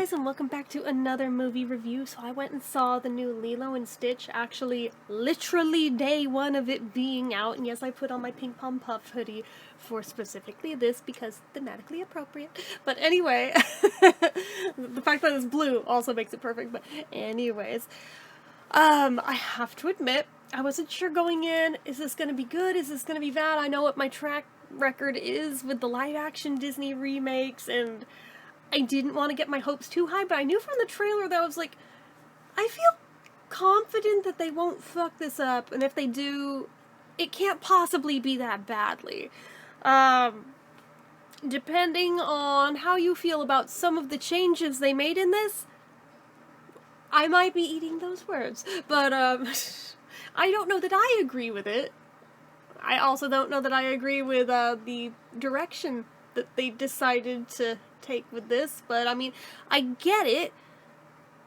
guys, and welcome back to another movie review. So I went and saw the new Lilo and Stitch, actually literally day one of it being out, and yes, I put on my Pink Pom Puff hoodie for specifically this because thematically appropriate. But anyway, the fact that it's blue also makes it perfect, but anyways. I have to admit, I wasn't sure going in, is this gonna be good, is this gonna be bad? I know what my track record is with the live-action Disney remakes, and I didn't want to get my hopes too high, but I knew from the trailer that I was like, I feel confident that they won't fuck this up, and if they do, it can't possibly be that badly. Depending on how you feel about some of the changes they made in this, I might be eating those words, but, I don't know that I agree with it. I also don't know that I agree with, the direction that they decided to take with this, but I mean, I get it.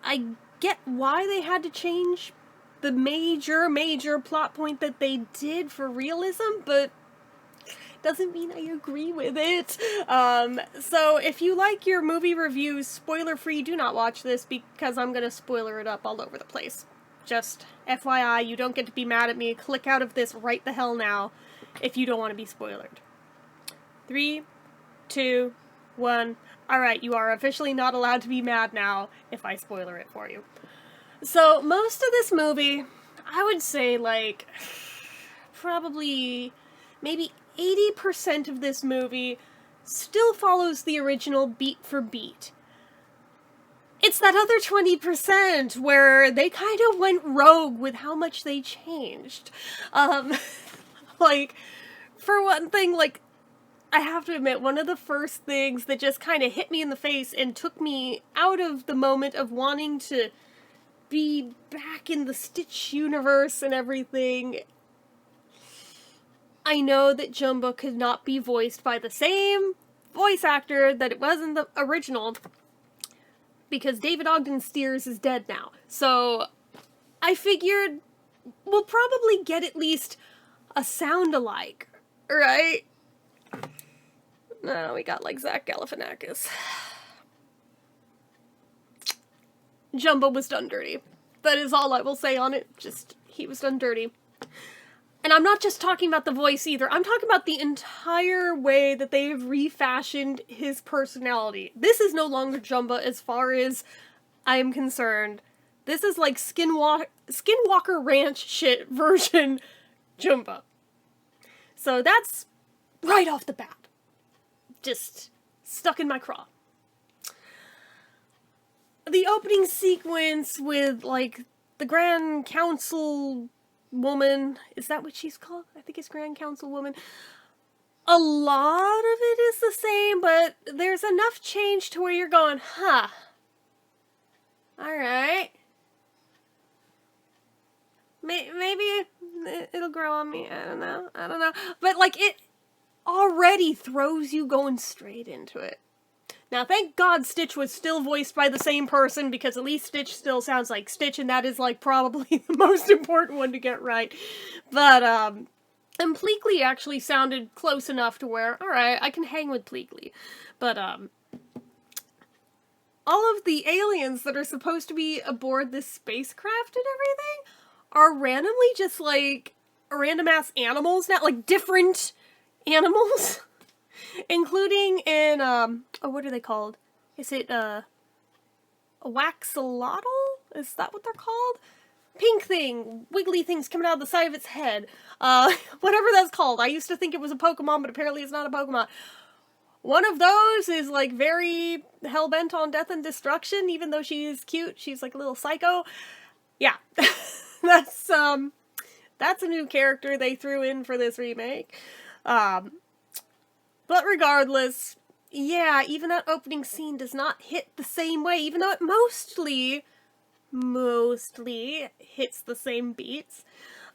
I get why they had to change the major plot point that they did for realism, but doesn't mean I agree with it. So if you like your movie reviews spoiler-free, do not watch this because I'm gonna spoiler it up all over the place. Just FYI, you don't get to be mad at me. Click out of this right the hell now if you don't want to be spoilered. 3, 2, 1. Alright, you are officially not allowed to be mad now if I spoiler it for you. So, most of this movie, I would say, like, probably maybe 80% of this movie still follows the original beat for beat. It's that other 20% where they kind of went rogue with how much they changed. Like, for one thing, like, I have to admit, one of the first things that just kind of hit me in the face and took me out of the moment of wanting to be back in the Stitch universe and everything. I know that Jumbo could not be voiced by the same voice actor that it was in the original, because David Ogden Stiers is dead now. So I figured we'll probably get at least a sound-alike, right? No, we got like Zach Galifianakis. Jumbo was done dirty. That is all I will say on it. Just, he was done dirty. And I'm not just talking about the voice either. I'm talking about the entire way that they've refashioned his personality. This is no longer Jumbo as far as I am concerned. This is like Skinwalker Ranch shit version Jumbo. So that's right off the bat. Just stuck in my craw. The opening sequence with, like, the Grand Council woman, is that what she's called? I think it's Grand Council woman. A lot of it is the same, but there's enough change to where you're going, huh. Alright. Maybe it'll grow on me, I don't know. But, like, it already throws you going straight into it. Now, thank God Stitch was still voiced by the same person, because at least Stitch still sounds like Stitch, and that is, like, probably the most important one to get right. But, and Pleakley actually sounded close enough to where, alright, I can hang with Pleakley. But, all of the aliens that are supposed to be aboard this spacecraft and everything are randomly just, like, random-ass animals now, like, different animals. Including in, what are they called? Is it, a waxolotl? Is that what they're called? Pink thing, wiggly things coming out of the side of its head. Whatever that's called. I used to think it was a Pokemon, but apparently it's not a Pokemon. One of those is, like, very hell-bent on death and destruction, even though she's cute. She's, like, a little psycho. Yeah. That's a new character they threw in for this remake. But regardless, yeah, even that opening scene does not hit the same way, even though it mostly hits the same beats.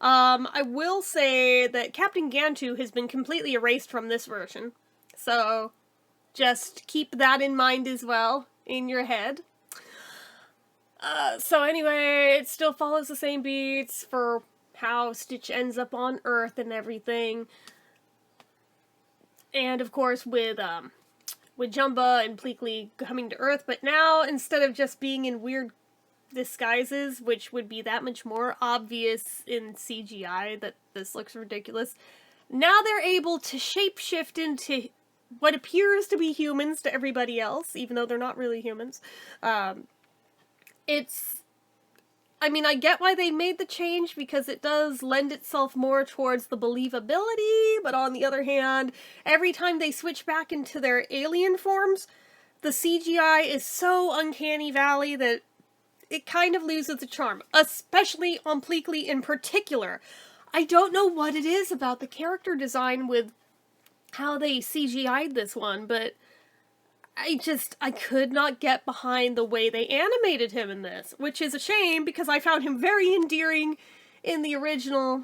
I will say that Captain Gantu has been completely erased from this version, so just keep that in mind as well in your head. So anyway, it still follows the same beats for how Stitch ends up on Earth and everything. And, of course, with, with Jumba and Pleakley coming to Earth, but now, instead of just being in weird disguises, which would be that much more obvious in CGI that this looks ridiculous, now they're able to shapeshift into what appears to be humans to everybody else, even though they're not really humans. I mean, I get why they made the change, because it does lend itself more towards the believability, but on the other hand, every time they switch back into their alien forms, the CGI is so uncanny valley that it kind of loses the charm, especially on Pleakley in particular. I don't know what it is about the character design with how they CGI'd this one, but I could not get behind the way they animated him in this, which is a shame because I found him very endearing in the original.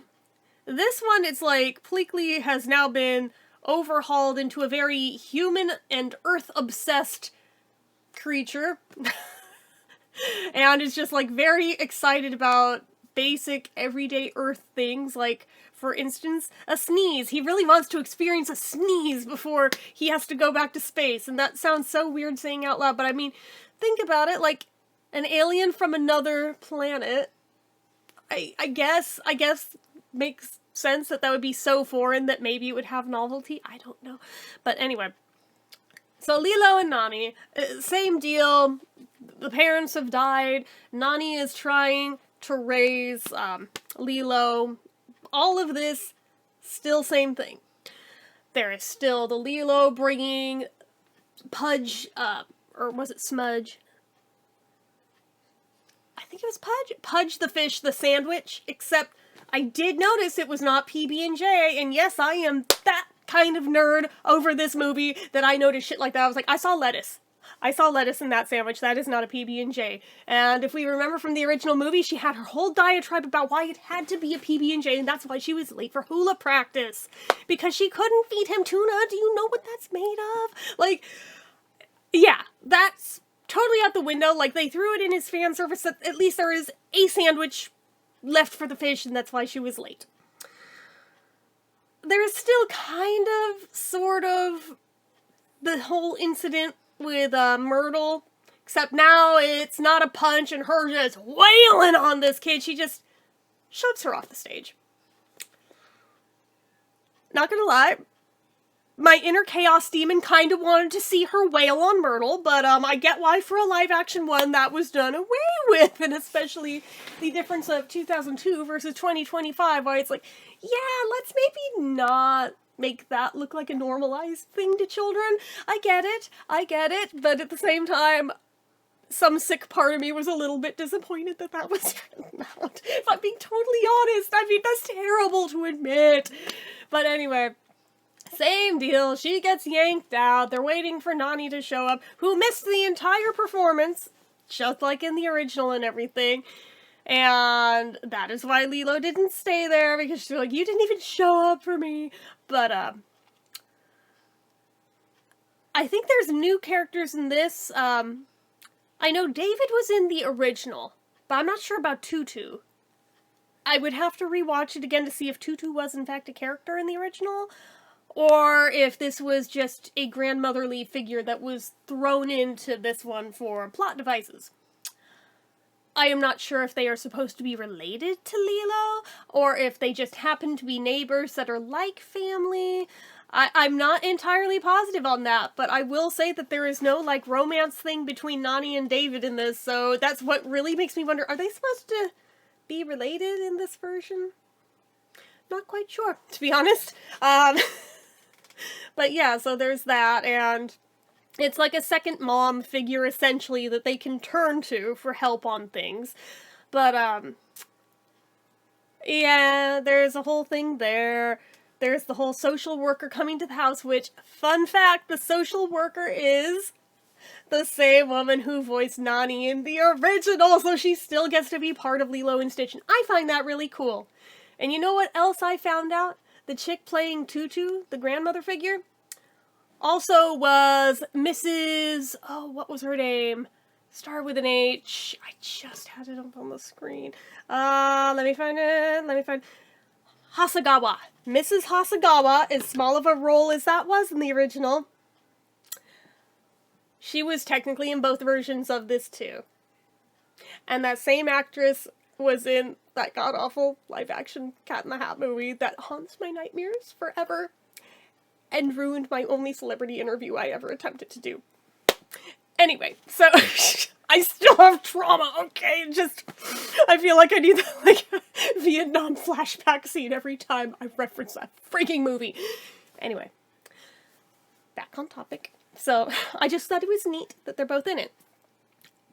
This one, it's like Pleakley has now been overhauled into a very human and earth-obsessed creature. And is just, like, very excited about basic, everyday Earth things, like, for instance, a sneeze. He really wants to experience a sneeze before he has to go back to space, and that sounds so weird saying out loud, but I mean, think about it, like, an alien from another planet, I guess makes sense that would be so foreign that maybe it would have novelty, I don't know, but anyway. So Lilo and Nani, same deal. The parents have died. Nani is trying to raise Lilo. All of this, still same thing. There is still the Lilo bringing Pudge, or was it Smudge? I think it was Pudge. Pudge the fish, the sandwich, except I did notice it was not PB&J, and yes, I am that kind of nerd over this movie that I noticed shit like that. I was like, I saw lettuce. I saw lettuce in that sandwich. That is not a PB&J. And if we remember from the original movie, she had her whole diatribe about why it had to be a PB&J, and that's why she was late for hula practice. Because she couldn't feed him tuna. Do you know what that's made of? Like, yeah, that's totally out the window. Like, they threw it in his fan service that at least there is a sandwich left for the fish, and that's why she was late. There's still kind of, sort of, the whole incident with Myrtle, except now it's not a punch and her just wailing on this kid. She just shoves her off the stage. Not gonna lie, my inner chaos demon kind of wanted to see her wail on Myrtle, but I get why for a live-action one that was done away with, and especially the difference of 2002 versus 2025, why it's like, yeah, let's maybe not make that look like a normalized thing to children. I get it, but at the same time, some sick part of me was a little bit disappointed that that was not. If I'm being totally honest, I mean, that's terrible to admit. But anyway, same deal. She gets yanked out. They're waiting for Nani to show up, who missed the entire performance, just like in the original and everything. And that is why Lilo didn't stay there, because she's like, you didn't even show up for me. But, I think there's new characters in this. I know David was in the original, but I'm not sure about Tutu. I would have to rewatch it again to see if Tutu was in fact a character in the original, or if this was just a grandmotherly figure that was thrown into this one for plot devices. I am not sure if they are supposed to be related to Lilo, or if they just happen to be neighbors that are like family. I'm not entirely positive on that, but I will say that there is no, like, romance thing between Nani and David in this, so that's what really makes me wonder, are they supposed to be related in this version? Not quite sure, to be honest. But yeah, so there's that, and it's like a second mom figure, essentially, that they can turn to for help on things. But, yeah, there's a whole thing there. There's the whole social worker coming to the house, which, fun fact, the social worker is the same woman who voiced Nani in the original, so she still gets to be part of Lilo and Stitch, and I find that really cool. And you know what else I found out? The chick playing Tutu, the grandmother figure, also was Mrs. Oh, what was her name? Started with an H. I just had it up on the screen. Let me find it. Hasagawa. Mrs. Hasagawa, as small of a role as that was in the original, She was technically in both versions of this too. And that same actress was in that god-awful live-action Cat in the Hat movie that haunts my nightmares forever and ruined my only celebrity interview I ever attempted to do. Anyway, so I still have trauma, okay? I feel like I need that, like, Vietnam flashback scene every time I reference that freaking movie. Anyway, back on topic. So, I just thought it was neat that they're both in it.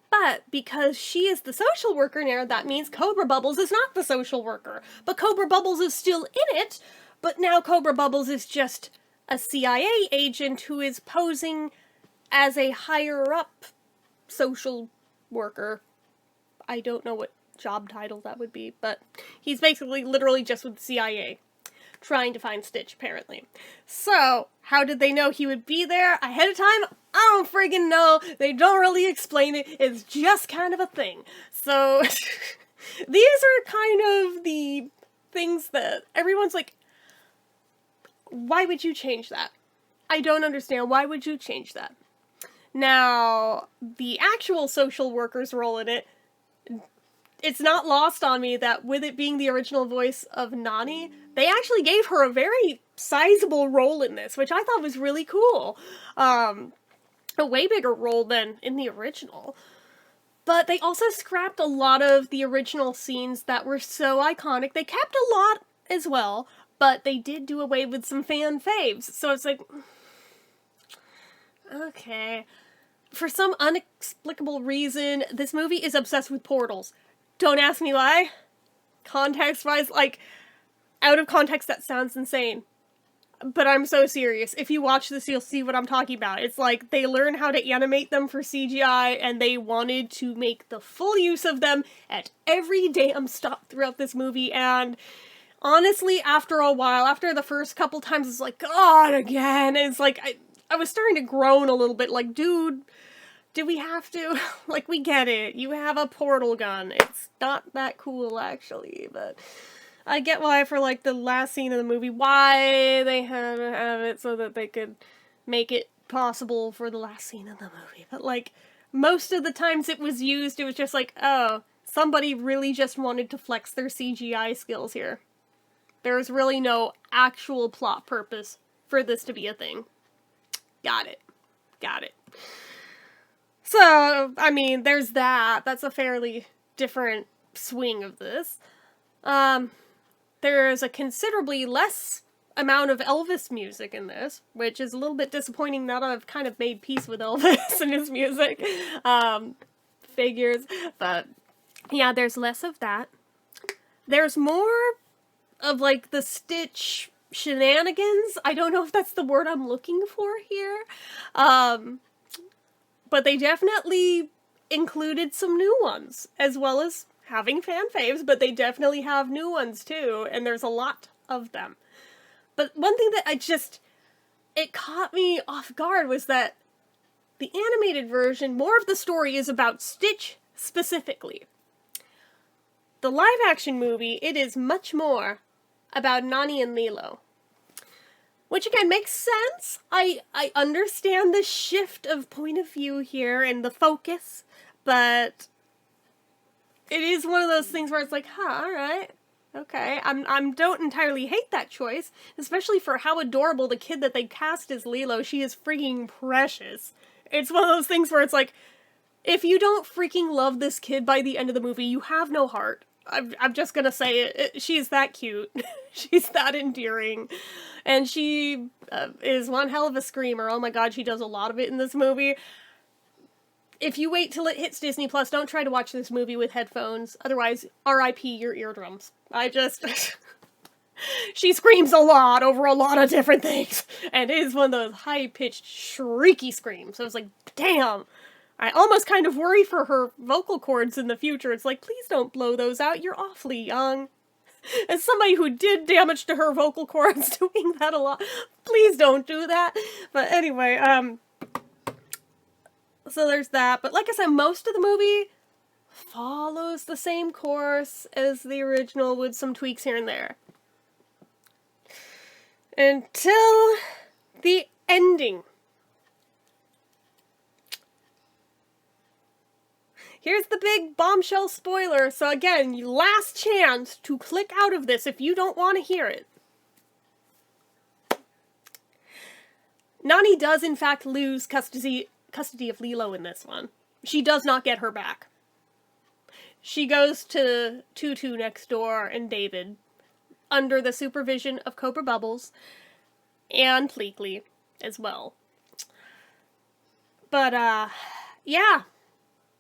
But because she is the social worker now, that means Cobra Bubbles is not the social worker. But Cobra Bubbles is still in it, but now Cobra Bubbles is just a CIA agent who is posing as a higher-up social worker. I don't know what job title that would be, but he's basically literally just with the CIA, trying to find Stitch, apparently. So, how did they know he would be there ahead of time? I don't friggin' know. They don't really explain it. It's just kind of a thing. So, these are kind of the things that everyone's like, why would you change that? I don't understand. Why would you change that? Now, the actual social worker's role in it, it's not lost on me that with it being the original voice of Nani, they actually gave her a very sizable role in this, which I thought was really cool. A way bigger role than in the original. But they also scrapped a lot of the original scenes that were so iconic. They kept a lot as well, but they did do away with some fan faves. So it's like, okay. For some inexplicable reason, this movie is obsessed with portals. Don't ask me why. Context-wise, like, out of context, that sounds insane. But I'm so serious. If you watch this, you'll see what I'm talking about. It's like, they learn how to animate them for CGI, and they wanted to make the full use of them at every damn stop throughout this movie, and honestly, after a while, after the first couple times, it's like, God, again, it's like, I was starting to groan a little bit, like, dude, do we have to? Like, we get it. You have a portal gun. It's not that cool, actually, but I get why for, like, the last scene of the movie, why they had to have it so that they could make it possible for the last scene of the movie. But, like, most of the times it was used, it was just like, oh, somebody really just wanted to flex their CGI skills here. There's really no actual plot purpose for this to be a thing. Got it. Got it. So, I mean, there's that. That's a fairly different swing of this. There's a considerably less amount of Elvis music in this, which is a little bit disappointing now that I've kind of made peace with Elvis and his music. Figures. But, yeah, there's less of that. There's more of, like, the Stitch shenanigans. I don't know if that's the word I'm looking for here. But they definitely included some new ones, as well as having fan faves, but they definitely have new ones too, and there's a lot of them. But one thing that it caught me off guard was that the animated version, more of the story is about Stitch specifically. The live-action movie, it is much more about Nani and Lilo. Which, again, makes sense. I understand the shift of point of view here and the focus, but it is one of those things where it's like, alright, okay. I don't entirely hate that choice, especially for how adorable the kid that they cast as Lilo. She is freaking precious. It's one of those things where it's like, if you don't freaking love this kid by the end of the movie, you have no heart. I'm just gonna say it. She's that cute. She's that endearing. And she is one hell of a screamer. Oh my god, she does a lot of it in this movie. If you wait till it hits Disney Plus, don't try to watch this movie with headphones. Otherwise, RIP your eardrums. She screams a lot over a lot of different things. And it is one of those high-pitched, shrieky screams. So it's like, damn. I almost kind of worry for her vocal cords in the future. It's like, please don't blow those out. You're awfully young. As somebody who did damage to her vocal cords doing that a lot, please don't do that. But anyway, so there's that. But like I said, most of the movie follows the same course as the original with some tweaks here and there. Until the ending. here's the big bombshell spoiler. So again, last chance to click out of this if you don't want to hear it. Nani does in fact lose custody of Lilo in this one. She does not get her back. She goes to Tutu next door and David, under the supervision of Cobra Bubbles, and Pleakley as well. But, yeah.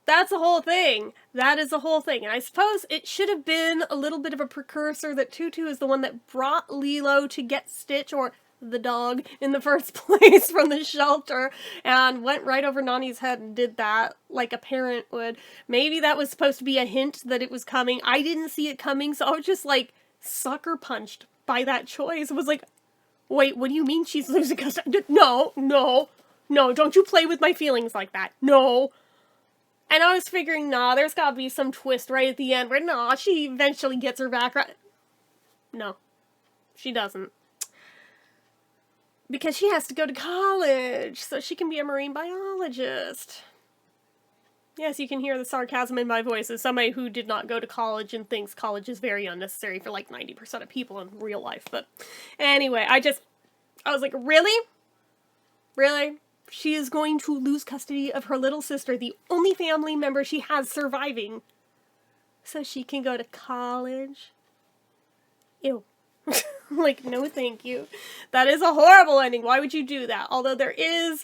That's the whole thing. That is the whole thing. And I suppose it should have been a little bit of a precursor that Tutu is the one that brought Lilo to get Stitch, or the dog, in the first place from the shelter, and went right over Nani's head and did that like a parent would. Maybe that was supposed to be a hint that it was coming. I didn't see it coming, so I was just like sucker punched by that choice. It was like, wait, what do you mean she's losing custody? No, don't you play with my feelings like that. No. And I was figuring, nah, there's gotta be some twist right at the end where, nah, she eventually gets her back right. No, she doesn't. Because she has to go to college, so she can be a marine biologist. Yes, you can hear the sarcasm in my voice as somebody who did not go to college and thinks college is very unnecessary for like 90% of people in real life. But anyway, I was like, really? Really? She is going to lose custody of her little sister, the only family member she has surviving, so she can go to college? Ew. Like, no thank you. That is a horrible ending. Why would you do that? Although there is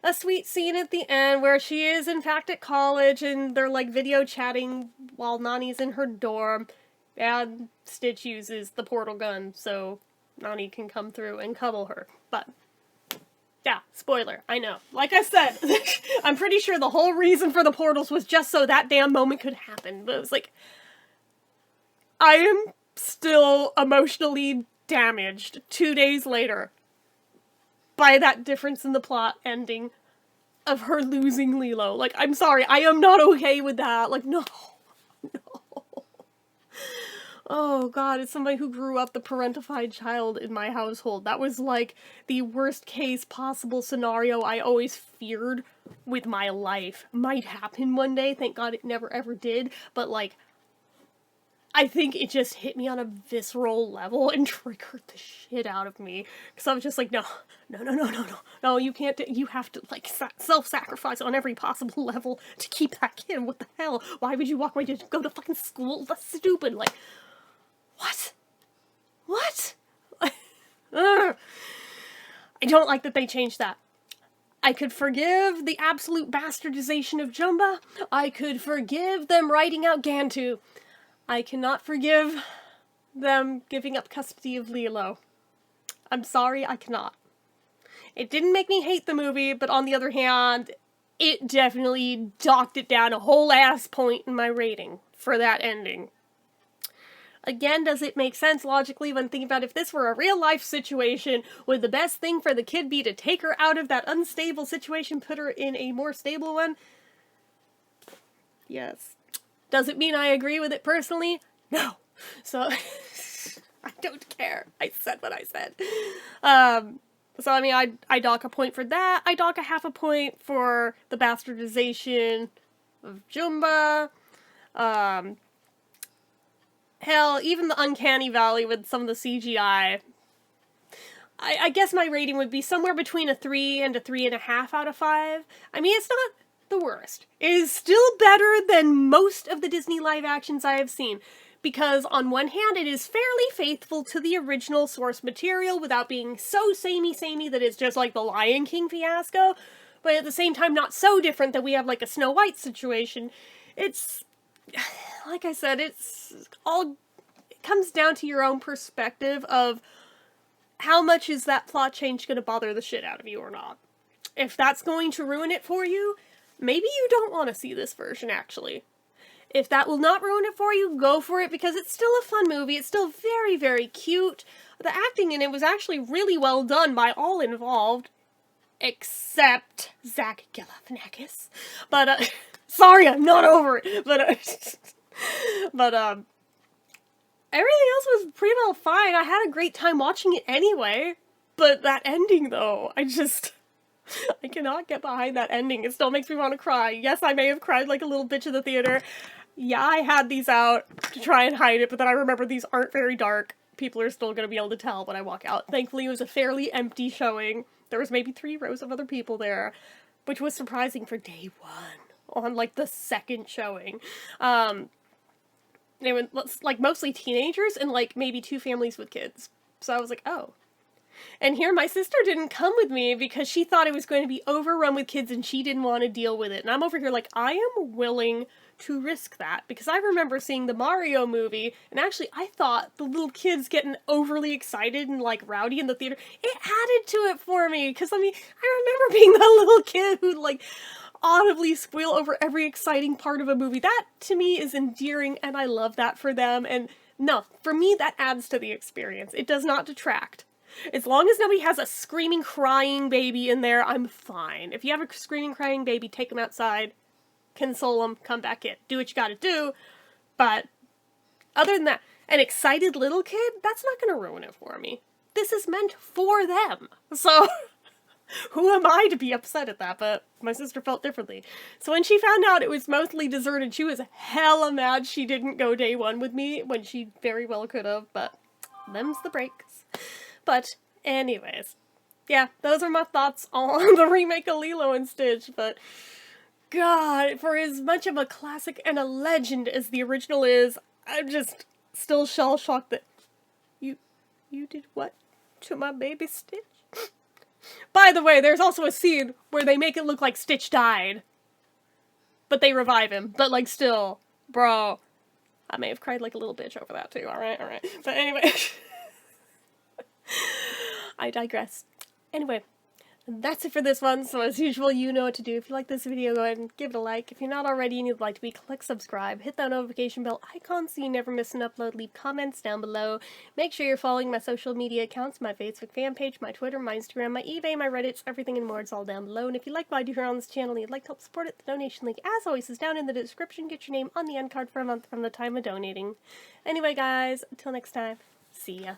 a sweet scene at the end where she is in fact at college and they're like video chatting while Nani's in her dorm, and Stitch uses the portal gun so Nani can come through and cuddle her. But yeah, spoiler, I know. Like I said, I'm pretty sure the whole reason for the portals was just so that damn moment could happen. But it was like, I am still emotionally damaged 2 days later by that difference in the plot ending of her losing Lilo. Like, I'm sorry, I am not okay with that. Like, no. Oh god, as somebody who grew up the parentified child in my household, that was like the worst case possible scenario I always feared with my life might happen one day. Thank god it never ever did, but like, I think it just hit me on a visceral level and triggered the shit out of me. Because I was just like, no, you can't, you have to, like, self-sacrifice on every possible level to keep that kid. What the hell? Why would you walk away to go to fucking school? That's stupid. Like, what? I don't like that they changed that. I could forgive the absolute bastardization of Jumba. I could forgive them writing out Gantu. I cannot forgive them giving up custody of Lilo. I'm sorry, I cannot. It didn't make me hate the movie, but on the other hand, it definitely docked it down a whole ass point in my rating for that ending. Again, does it make sense logically when thinking about if this were a real life situation, would the best thing for the kid be to take her out of that unstable situation, put her in a more stable one? Yes. Does it mean I agree with it personally? No. So, I don't care. I said what I said. So, I mean, I dock a point for that. I dock a half a point for the bastardization of Jumba. Hell, even the Uncanny Valley with some of the CGI. I guess my rating would be somewhere between a 3 and a 3.5 out of 5. I mean, it's not the worst. It is still better than most of the Disney live actions I have seen, because on one hand it is fairly faithful to the original source material without being so samey that it's just like the Lion King fiasco, but at the same time not so different that we have like a Snow White situation. It's, like I said, it comes down to your own perspective of how much is that plot change going to bother the shit out of you or not. If that's going to ruin it for you, maybe you don't want to see this version, actually. If that will not ruin it for you, go for it, because it's still a fun movie. It's still very, very cute. The acting in it was actually really well done by all involved, except Zach Galifianakis. But, sorry, I'm not over it. But everything else was pretty well fine. I had a great time watching it anyway. But that ending, though, I cannot get behind that ending. It still makes me want to cry. Yes, I may have cried like a little bitch in the theater. Yeah, I had these out to try and hide it, but then I remember these aren't very dark. People are still going to be able to tell when I walk out. Thankfully, it was a fairly empty showing. There was maybe 3 rows of other people there, which was surprising for day 1 on, like, the second showing. They were, like, mostly teenagers and, like, maybe 2 families with kids. So I was like, oh. And here my sister didn't come with me because she thought it was going to be overrun with kids and she didn't want to deal with it. And I'm over here like, I am willing to risk that. Because I remember seeing the Mario movie, and actually I thought the little kids getting overly excited and, like, rowdy in the theater, it added to it for me. Because, I mean, I remember being that little kid who'd, like, audibly squeal over every exciting part of a movie. That, to me, is endearing, and I love that for them. And no, for me, that adds to the experience. It does not detract. As long as nobody has a screaming, crying baby in there, I'm fine. If you have a screaming, crying baby, take them outside, console them, come back in. Do what you gotta do. But other than that, an excited little kid, that's not gonna ruin it for me. This is meant for them. So, who am I to be upset at that? But my sister felt differently. So when she found out it was mostly deserted, she was hella mad she didn't go day 1 with me, when she very well could have, but them's the breaks. But, anyways, yeah, those are my thoughts on the remake of Lilo and Stitch, but God, for as much of a classic and a legend as the original is, I'm just still shell-shocked that you did what to my baby Stitch? By the way, there's also a scene where they make it look like Stitch died, but they revive him, but, like, still, bro, I may have cried like a little bitch over that too, alright, but anyway. I digress. Anyway, that's it for this one, so as usual, you know what to do. If you like this video, go ahead and give it a like. If you're not already and you'd like to be, click subscribe, hit that notification bell icon so you never miss an upload, leave comments down below. Make sure you're following my social media accounts, my Facebook fan page, my Twitter, my Instagram, my eBay, my Reddits, everything and more, it's all down below. And if you like what I do here on this channel and you'd like to help support it, the donation link, as always, is down in the description. Get your name on the end card for a month from the time of donating. Anyway, guys, until next time, see ya.